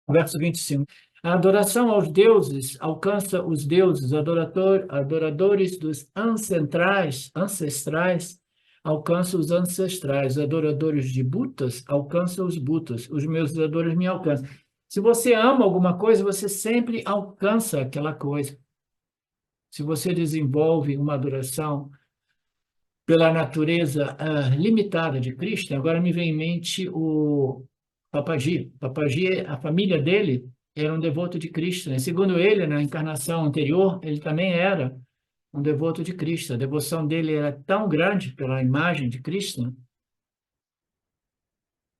Verso 25. A adoração aos deuses alcança os deuses, adoradores dos ancestrais alcança os ancestrais, adoradores de butas alcançam os butas, os meus adoradores me alcançam. Se você ama alguma coisa, você sempre alcança aquela coisa. Se você desenvolve uma adoração pela natureza limitada de Cristo, agora me vem em mente o Papaji. Papaji, a família dele era um devoto de Cristo, né? Segundo ele, na encarnação anterior, ele também era um devoto de Cristo. A devoção dele era tão grande pela imagem de Cristo, né,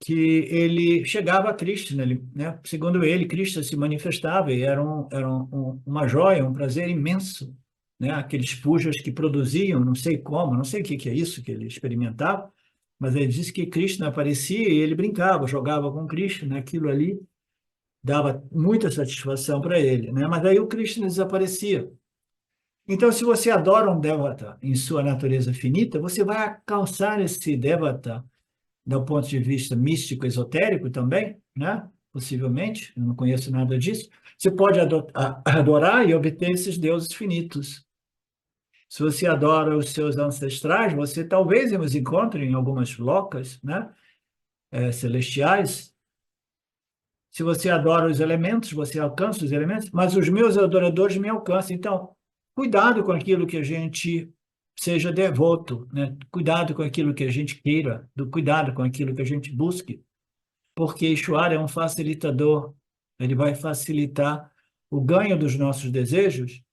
que ele chegava a Cristo, né? Segundo ele, Cristo se manifestava e era uma joia, um prazer imenso, né? Aqueles pujas que produziam, não sei como, não sei o que que é isso que ele experimentava, mas ele disse que Cristo aparecia e ele brincava, jogava com Cristo, né? Aquilo ali dava muita satisfação para ele, né? Mas aí o Cristo desaparecia. Então, se você adora um Devata em sua natureza finita, você vai alcançar esse Devata do ponto de vista místico, esotérico também, né? Possivelmente, eu não conheço nada disso. Você pode adorar e obter esses deuses finitos. Se você adora os seus ancestrais, você talvez os encontre em algumas locas, né? Celestiais. Se você adora os elementos, você alcança os elementos, mas os meus adoradores me alcançam. Então, cuidado com aquilo que a gente seja devoto, né? Cuidado com aquilo que a gente queira, cuidado com aquilo que a gente busque, porque Ishwara é um facilitador, ele vai facilitar o ganho dos nossos desejos,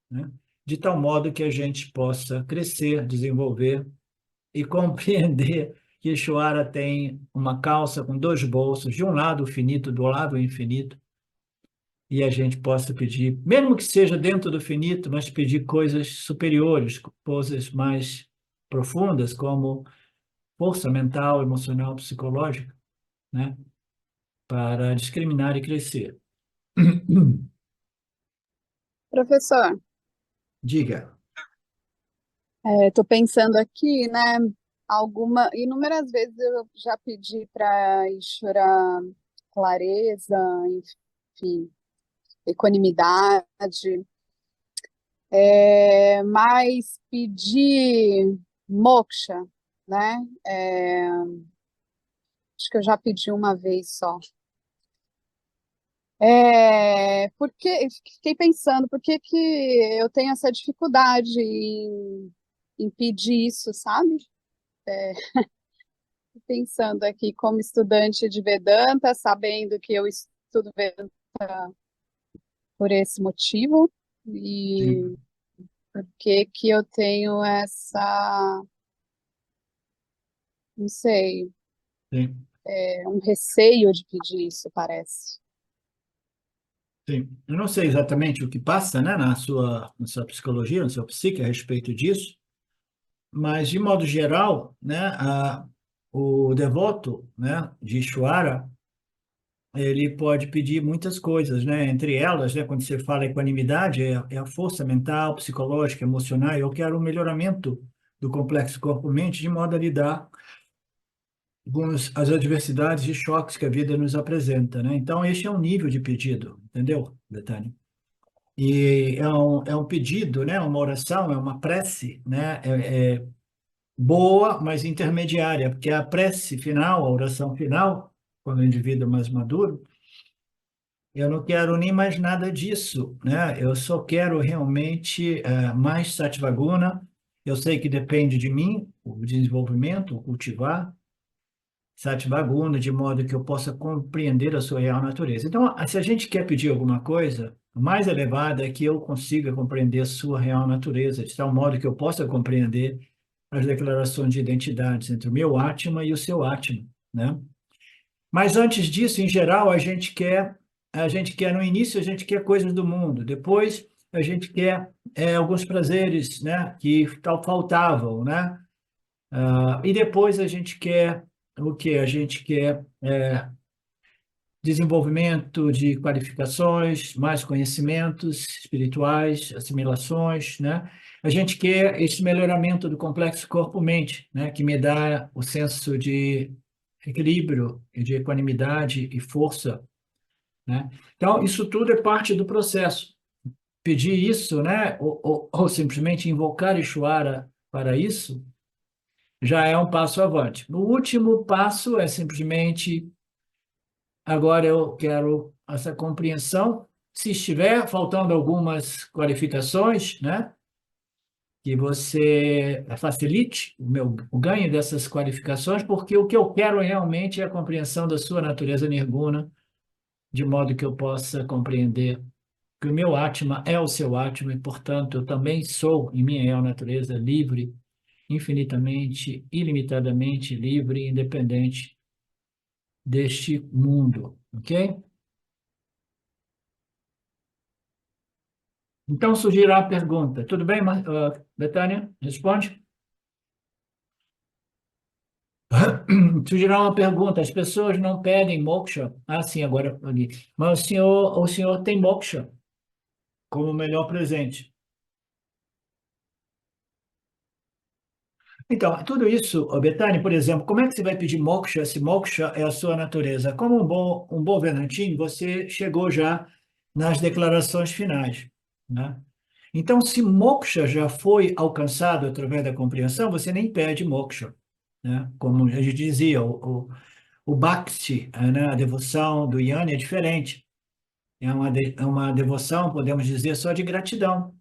né? De tal modo que a gente possa crescer, desenvolver e compreender que Ishwara tem uma calça com dois bolsos, de um lado o finito, do lado o infinito, e a gente possa pedir, mesmo que seja dentro do finito, mas pedir coisas superiores, coisas mais profundas, como força mental, emocional, psicológica, né? Para discriminar e crescer. Professor, Diga. estou pensando aqui, né? Inúmeras vezes eu já pedi para Ishvara clareza, enfim, equanimidade, mas pedir moksha, né? É, acho que eu já pedi uma vez só. Porque fiquei pensando, por que que eu tenho essa dificuldade em pedir isso, sabe? Pensando aqui como estudante de Vedanta, sabendo que eu estudo Vedanta por esse motivo, e Sim, por que que eu tenho essa, não sei, sim, um receio de pedir isso, parece. sim. Eu não sei exatamente o que passa, né, na sua psicologia, na sua psique a respeito disso, mas, de modo geral, né, o devoto, né, de Ishvara, ele pode pedir muitas coisas, né? Entre elas, né, quando você fala equanimidade, é a força mental, psicológica, emocional. Eu quero um melhoramento do complexo corpo-mente de modo a lidar com as adversidades e choques que a vida nos apresenta, né? Então, este é um nível de pedido, entendeu, Betânia? E é um pedido, né? Uma oração, é uma prece, né? É boa, mas intermediária, porque a prece final, a oração final, quando o indivíduo é mais maduro, eu não quero nem mais nada disso, né? Eu só quero realmente mais Sattva-guna. Eu sei que depende de mim, o desenvolvimento, o cultivar Sattva-guna, de modo que eu possa compreender a sua real natureza. Então, se a gente quer pedir alguma coisa, o mais elevado é que eu consiga compreender a sua real natureza, de tal modo que eu possa compreender as declarações de identidades entre o meu Atma e o seu Atma, né? Mas antes disso, em geral, a gente quer no início a gente quer coisas do mundo, depois a gente quer alguns prazeres, né, que tal faltavam, né? E depois a gente quer o que? A gente quer desenvolvimento de qualificações, mais conhecimentos espirituais, assimilações, né? A gente quer esse melhoramento do complexo corpo-mente, né, que me dá o senso de equilíbrio, de equanimidade e força né? Então, isso tudo é parte do processo. Pedir isso, né? Ou simplesmente invocar Ishvara para isso, já é um passo avante. O último passo é simplesmente, agora eu quero essa compreensão. Se estiver faltando algumas qualificações, né? Que você facilite o ganho dessas qualificações, porque o que eu quero realmente é a compreensão da sua natureza nirguna, de modo que eu possa compreender que o meu Atma é o seu Atma e, portanto, eu também sou, em minha real natureza, livre, infinitamente, ilimitadamente livre e independente deste mundo, ok? Então surgirá a pergunta. Tudo bem, Betânia? Responde? Surgirá uma pergunta. As pessoas não pedem moksha? Ah, sim, agora ali. Mas o senhor tem moksha como melhor presente. Então, tudo isso, ô, Betânia, por exemplo, como é que você vai pedir moksha se moksha é a sua natureza? Como um bom Vedantin, você chegou já nas declarações finais, né? Então, se moksha já foi alcançado através da compreensão, você nem pede moksha, né? Como a gente dizia, o bhakti, né, a devoção do yana é diferente. É uma devoção, podemos dizer, só de gratidão,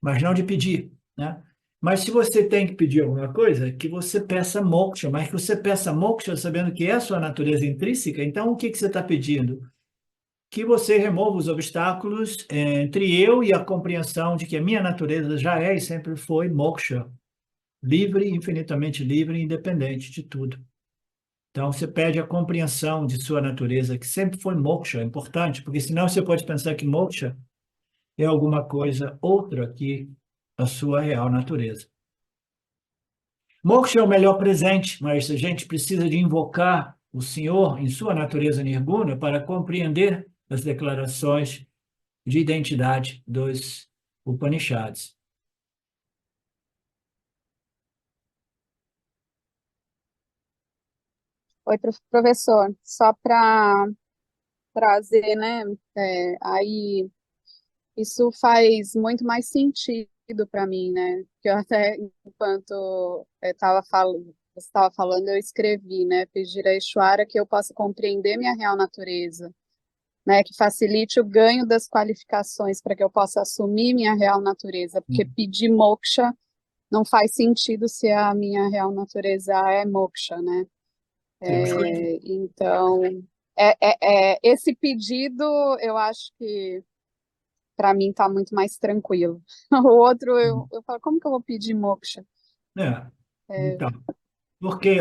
mas não de pedir, né? Mas se você tem que pedir alguma coisa, que você peça moksha, mas que você peça moksha sabendo que é a sua natureza intrínseca, então o que que você está pedindo? Que você remova os obstáculos entre eu e a compreensão de que a minha natureza já é e sempre foi moksha, livre, infinitamente livre e independente de tudo. Então, você pede a compreensão de sua natureza, que sempre foi moksha, é importante, porque senão você pode pensar que moksha é alguma coisa outra que a sua real natureza. Moksha é o melhor presente, mas a gente precisa de invocar o Senhor em sua natureza nirguna para compreender as declarações de identidade dos Upanishads. Oi, professor, só para trazer, né? Aí isso faz muito mais sentido para mim, né? Que eu até, enquanto você estava falando, eu escrevi, né? Pedir a Ishvara que eu possa compreender minha real natureza, né? Que facilite o ganho das qualificações para que eu possa assumir minha real natureza, porque pedir moksha não faz sentido se a minha real natureza é moksha, né? Temos que... Então, esse pedido, eu acho que para mim está muito mais tranquilo. O outro, eu falo, como que eu vou pedir moksha? É, É, então, porque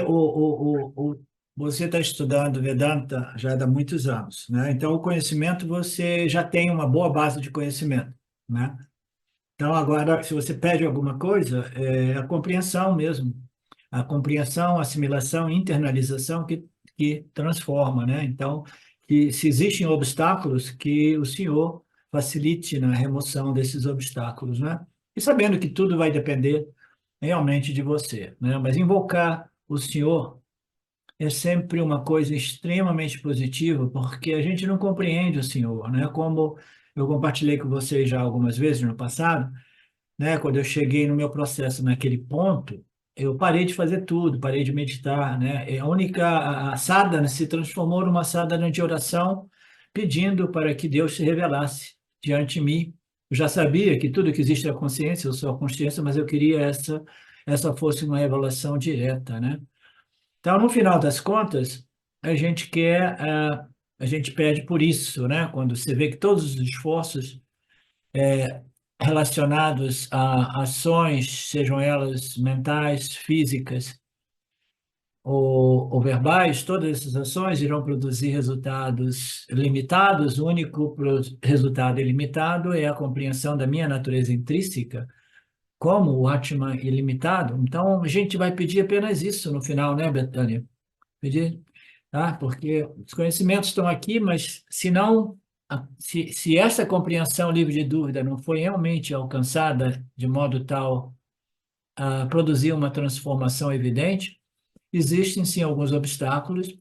você está estudando Vedanta já há muitos anos, né? Então, o conhecimento, você já tem uma boa base de conhecimento, né? Então, agora, se você pede alguma coisa, é a compreensão mesmo. A compreensão, assimilação, internalização que transforma, né? Então, que se existem obstáculos, que o Senhor facilite na remoção desses obstáculos, né? E sabendo que tudo vai depender realmente de você, né? Mas invocar o Senhor é sempre uma coisa extremamente positiva, porque a gente não compreende o Senhor, né? Como eu compartilhei com vocês já algumas vezes no passado, né? Quando eu cheguei no meu processo naquele ponto, eu parei de fazer tudo, parei de meditar, né? E a sadhana se transformou numa sadhana de oração, pedindo para que Deus se revelasse diante de mim. Eu já sabia que tudo que existe é a consciência, eu sou a consciência, mas eu queria essa fosse uma revelação direta, né? Então, no final das contas, a gente quer, a gente pede por isso, né? Quando você vê que todos os esforços relacionados a ações, sejam elas mentais, físicas ou verbais, todas essas ações irão produzir resultados limitados. O único resultado ilimitado é a compreensão da minha natureza intrínseca como o Atman ilimitado. Então, a gente vai pedir apenas isso no final, né, Betânia? Pedir, tá? Porque os conhecimentos estão aqui, mas se não, se essa compreensão livre de dúvida não foi realmente alcançada de modo tal a produzir uma transformação evidente, existem sim alguns obstáculos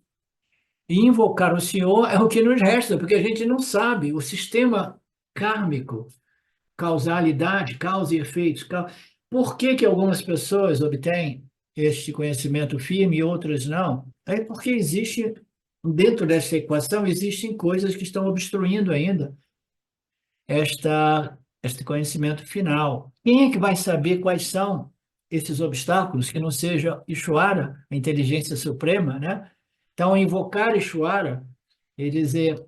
E invocar o Senhor é o que nos resta, porque a gente não sabe o sistema kármico, causalidade, causa e efeitos. Por que que algumas pessoas obtêm este conhecimento firme e outras não? É porque existe, dentro dessa equação, existem coisas que estão obstruindo ainda este conhecimento final. Quem é que vai saber quais são esses obstáculos que não seja Ishvara, a inteligência suprema, né? Então, invocar Ishvara e dizer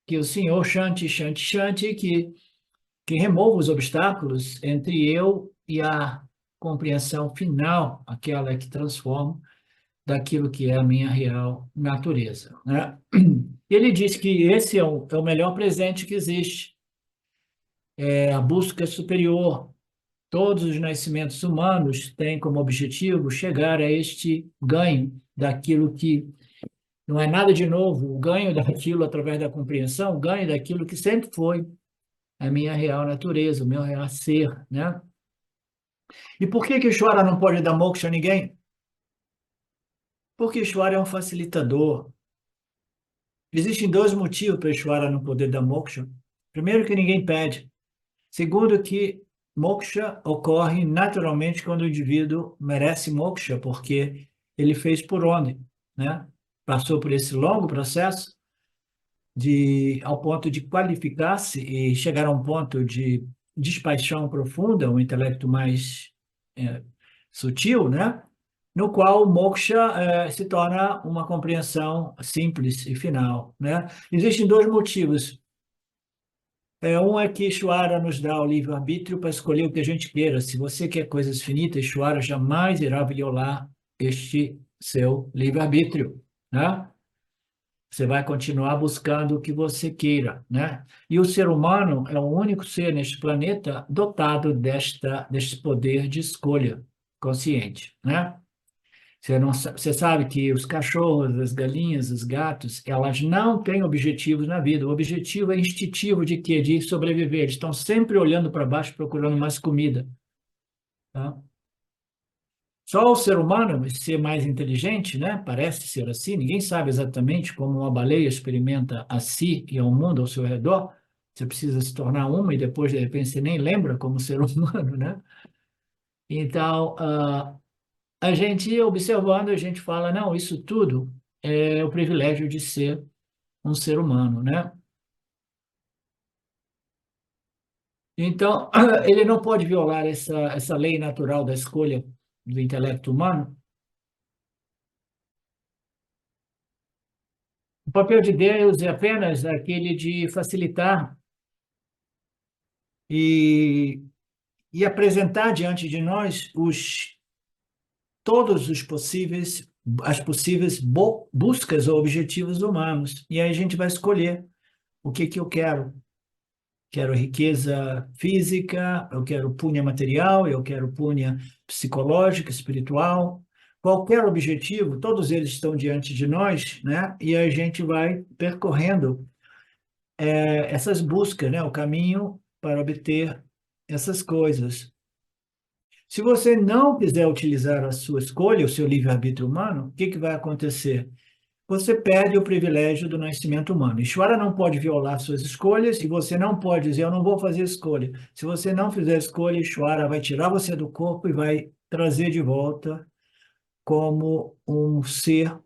que o Senhor Shanti, Shanti, Shanti, que remova os obstáculos entre eu e a compreensão final, aquela que transforma daquilo que é a minha real natureza, né? Ele diz que esse é o melhor presente que existe, é a busca superior. Todos os nascimentos humanos têm como objetivo chegar a este ganho daquilo que não é nada de novo, o ganho daquilo através da compreensão, o ganho daquilo que sempre foi a minha real natureza, o meu real ser, né? E por que que o Ishvara não pode dar moksha a ninguém? Porque o Ishvara é um facilitador. Existem dois motivos para o Ishvara não poder dar moksha. Primeiro, que ninguém pede. Segundo, que moksha ocorre naturalmente quando o indivíduo merece moksha, porque ele fez por onde, né? Passou por esse longo processo ao ponto de qualificar-se e chegar a um ponto de despaixão profunda, um intelecto mais é, sutil, né? No qual o moksha se torna uma compreensão simples e final, né? Existem dois motivos. Um é que Ishvara nos dá o livre-arbítrio para escolher o que a gente queira. Se você quer coisas finitas, Ishvara jamais irá violar este seu livre-arbítrio, né? Você vai continuar buscando o que você queira, né? E o ser humano é o único ser neste planeta dotado deste poder de escolha consciente, né? Você sabe que os cachorros, as galinhas, os gatos, elas não têm objetivos na vida. O objetivo é instintivo de quê? De sobreviver. Eles estão sempre olhando para baixo, procurando mais comida, tá? Só o ser humano, esse ser mais inteligente, né? Parece ser assim. Ninguém sabe exatamente como uma baleia experimenta a si e ao mundo ao seu redor. Você precisa se tornar uma e depois, de repente, você nem lembra como ser humano, né? Então, a gente observando, a gente fala, não, isso tudo é o privilégio de ser um ser humano, né? Então, ele não pode violar essa lei natural da escolha do intelecto humano. O papel de Deus é apenas aquele de facilitar e, e apresentar diante de nós todos os possíveis, as possíveis buscas ou objetivos humanos. E aí a gente vai escolher o que que eu quero. Quero riqueza física, eu quero punha material, eu quero punha psicológica, espiritual. Qualquer objetivo, todos eles estão diante de nós, né? E a gente vai percorrendo essas buscas, né? O caminho para obter essas coisas. Se você não quiser utilizar a sua escolha, o seu livre-arbítrio humano, o que que vai acontecer? Você perde o privilégio do nascimento humano. Ishvara não pode violar suas escolhas e você não pode dizer, eu não vou fazer escolha. Se você não fizer escolha, Ishvara vai tirar você do corpo e vai trazer de volta como um ser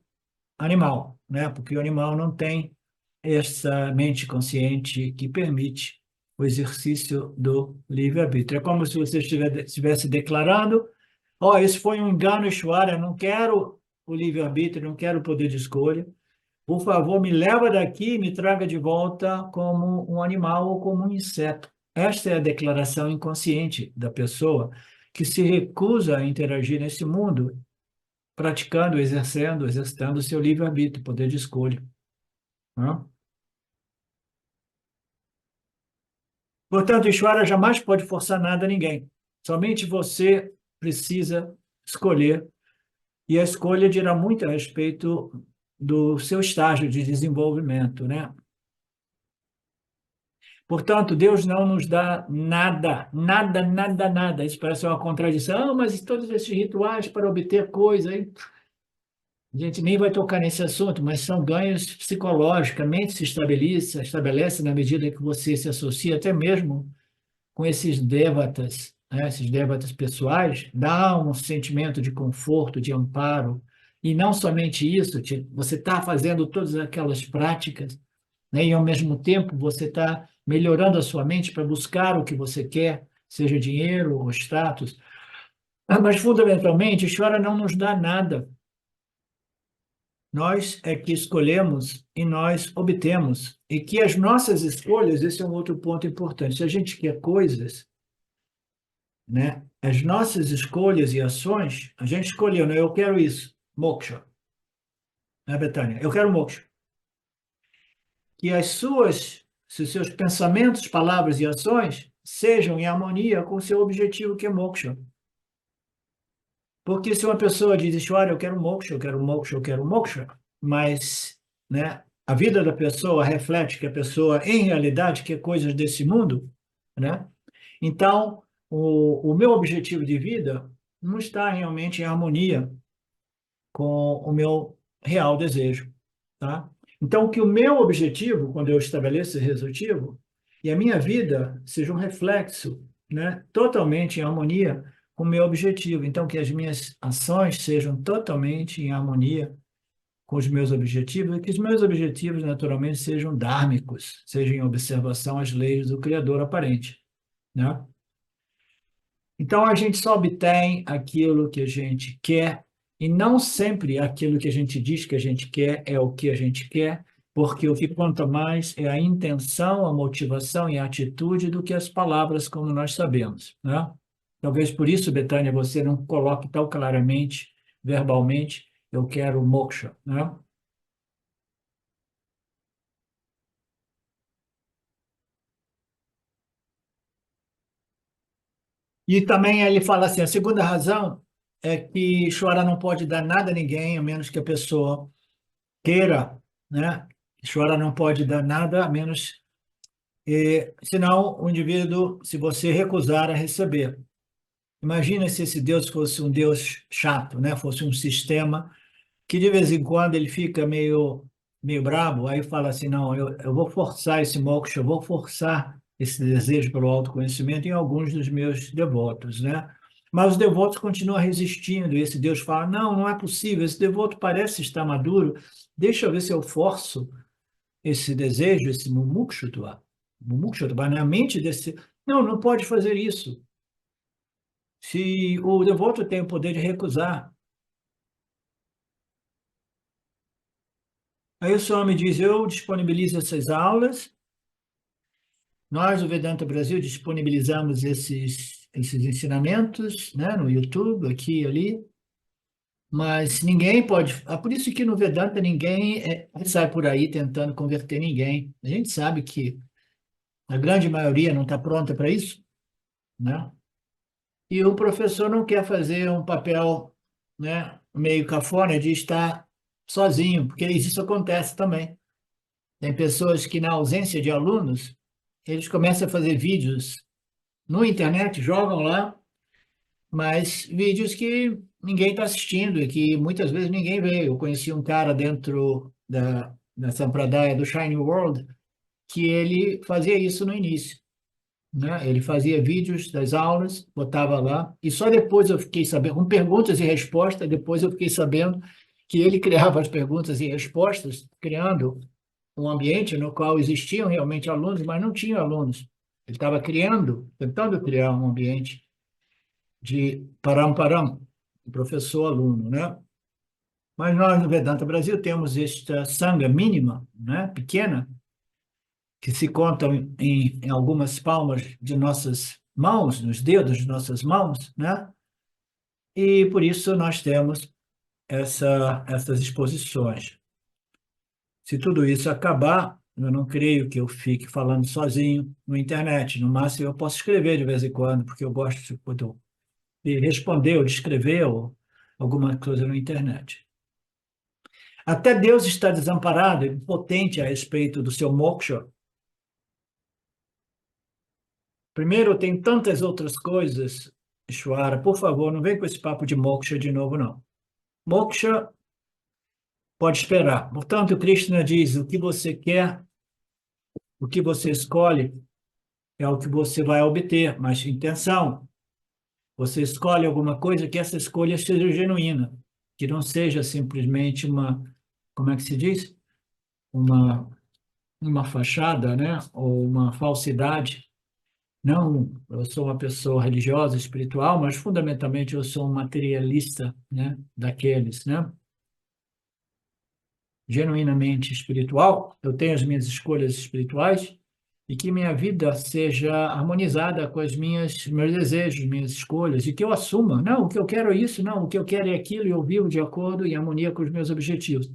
animal, né? Porque o animal não tem essa mente consciente que permite o exercício do livre-arbítrio. É como se você estivesse declarando, ó, isso foi um engano, Ishvara, eu não quero o livre-arbítrio, não quero o poder de escolha. Por favor, me leva daqui e me traga de volta como um animal ou como um inseto. Esta é a declaração inconsciente da pessoa que se recusa a interagir nesse mundo, praticando, exercendo, exercitando o seu livre-arbítrio, poder de escolha, né? Portanto, Ishvara jamais pode forçar nada a ninguém. Somente você precisa escolher, e a escolha dirá muito a respeito do seu estágio de desenvolvimento, né? Portanto, Deus não nos dá nada, nada, nada, nada. Isso parece uma contradição. Ah, mas todos esses rituais para obter coisa, hein? A gente nem vai tocar nesse assunto, mas são ganhos psicológicos, a mente estabelece na medida que você se associa até mesmo com esses devatas, né? Esses devatas pessoais, dá um sentimento de conforto, de amparo, e não somente isso, você está fazendo todas aquelas práticas, né? E ao mesmo tempo você está melhorando a sua mente para buscar o que você quer, seja dinheiro ou status. Mas fundamentalmente, Ishvara não nos dá nada. Nós é que escolhemos e nós obtemos. E que as nossas escolhas, esse é um outro ponto importante. Se a gente quer coisas, né? As nossas escolhas e ações, a gente escolheu, né? Eu quero isso, moksha, né, Betânia? Eu quero moksha. Que se os seus pensamentos, palavras e ações sejam em harmonia com o seu objetivo, que é moksha. Porque se uma pessoa diz, olha, eu quero moksha, eu quero moksha, eu quero moksha, mas, né, a vida da pessoa reflete que a pessoa, em realidade, quer coisas desse mundo, né? Então, o meu objetivo de vida não está realmente em harmonia com o meu real desejo, tá? Então, que o meu objetivo, quando eu estabeleço esse objetivo, e a minha vida seja um reflexo, né, totalmente em harmonia com o meu objetivo. Então, que as minhas ações sejam totalmente em harmonia com os meus objetivos, e que os meus objetivos, naturalmente, sejam dármicos, sejam em observação às leis do Criador aparente, né? Então, a gente só obtém aquilo que a gente quer, e não sempre aquilo que a gente diz que a gente quer é o que a gente quer, porque o que conta mais é a intenção, a motivação e a atitude do que as palavras, como nós sabemos, né? Talvez por isso, Betânia, você não coloque tão claramente, verbalmente, eu quero moksha, né? E também ele fala assim, a segunda razão é que Shvara não pode dar nada a ninguém, a menos que a pessoa queira, né? Chorar não pode dar nada a menos, senão o indivíduo, se você recusar a receber. Imagina se esse Deus fosse um Deus chato, né? Fosse um sistema que de vez em quando ele fica meio bravo, aí fala assim, não, eu vou forçar esse moksha, eu vou forçar esse desejo pelo autoconhecimento em alguns dos meus devotos, né? Mas os devotos continuam resistindo, e esse Deus fala, não, não é possível, esse devoto parece estar maduro, deixa eu ver se eu forço esse desejo, esse mumukshutva, na mente desse... Não, não pode fazer isso. Se o devoto tem o poder de recusar, aí o Swami diz, eu disponibilizo essas aulas, nós, o Vedanta Brasil, disponibilizamos esses ensinamentos, né, no YouTube, aqui e ali, mas ninguém pode... Por isso que no Vedanta ninguém sai por aí tentando converter ninguém. A gente sabe que a grande maioria não está pronta para isso, né? E o professor não quer fazer um papel, né, meio cafona de estar sozinho, porque isso acontece também. Tem pessoas que, na ausência de alunos, eles começam a fazer vídeos no internet, jogam lá, mas vídeos que ninguém está assistindo e que muitas vezes ninguém vê. Eu conheci um cara dentro da Sampradaya do Shiny World que ele fazia isso no início, né? Ele fazia vídeos das aulas, botava lá, e só depois eu fiquei sabendo, com perguntas e respostas, depois eu fiquei sabendo que ele criava as perguntas e respostas, criando um ambiente no qual existiam realmente alunos, mas não tinham alunos. Ele estava criando, tentando criar um ambiente de param-param, professor-aluno, né? Mas nós, no Vedanta Brasil, temos esta sanga mínima, né, pequena, que se contam em algumas palmas de nossas mãos, nos dedos de nossas mãos, né? E por isso nós temos essas exposições. Se tudo isso acabar, eu não creio que eu fique falando sozinho na internet. No máximo, eu posso escrever de vez em quando, porque eu gosto de responder ou de escrever ou alguma coisa na internet. Até Deus está desamparado, impotente a respeito do seu moksha. Primeiro, tem tantas outras coisas, Ishvara, por favor, não vem com esse papo de moksha de novo, não. Moksha pode esperar. Portanto, Krishna diz: o que você quer, o que você escolhe, é o que você vai obter. Mas intenção, você escolhe alguma coisa que essa escolha seja genuína, que não seja simplesmente uma, como é que se diz? Uma, uma fachada, né? Ou uma falsidade. Não, eu sou uma pessoa religiosa, espiritual, mas fundamentalmente eu sou um materialista, né? Daqueles, né? Genuinamente espiritual, eu tenho as minhas escolhas espirituais e que minha vida seja harmonizada com as minhas meus desejos, minhas escolhas, e que eu assuma, não, o que eu quero é isso, não, o que eu quero é aquilo, e eu vivo de acordo em harmonia com os meus objetivos.